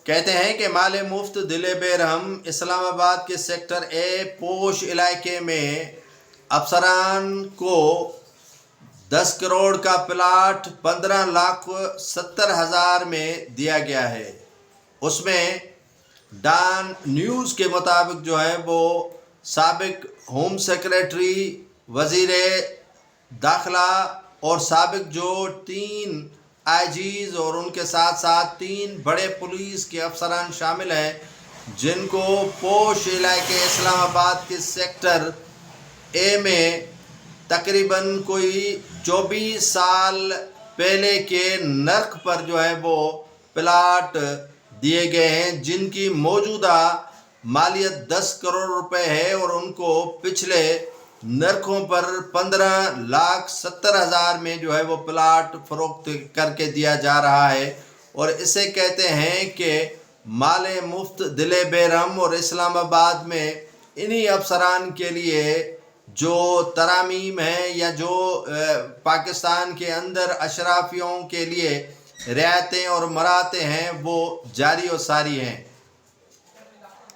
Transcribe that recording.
کہتے ہیں کہ مال مفت دل بے رحم اسلام آباد کے سیکٹر اے پوش علاقے میں افسران کو 10 کروڑ کا پلاٹ 15,70,000 میں دیا گیا ہے۔ اس میں ڈان نیوز کے مطابق جو ہے وہ سابق ہوم سیکریٹری، وزیر داخلہ اور سابق جو 3 آئی جیز اور ان کے ساتھ ساتھ 3 بڑے پولیس کے افسران شامل ہیں، جن کو پوش علاقے اسلام آباد کے سیکٹر اے میں تقریباً کوئی 24 سال پہلے کے نرخ پر جو ہے وہ پلاٹ دیے گئے ہیں، جن کی موجودہ مالیت 10 کروڑ روپے ہے اور ان کو پچھلے نرخوں پر 15,70,000 میں جو ہے وہ پلاٹ فروخت کر کے دیا جا رہا ہے۔ اور اسے کہتے ہیں کہ مال مفت دل بے رحم، اور اسلام آباد میں انہی افسران کے لیے جو ترامیم ہیں یا جو پاکستان کے اندر اشرافیوں کے لیے رعایتیں اور مراتیں ہیں وہ جاری و ساری ہیں۔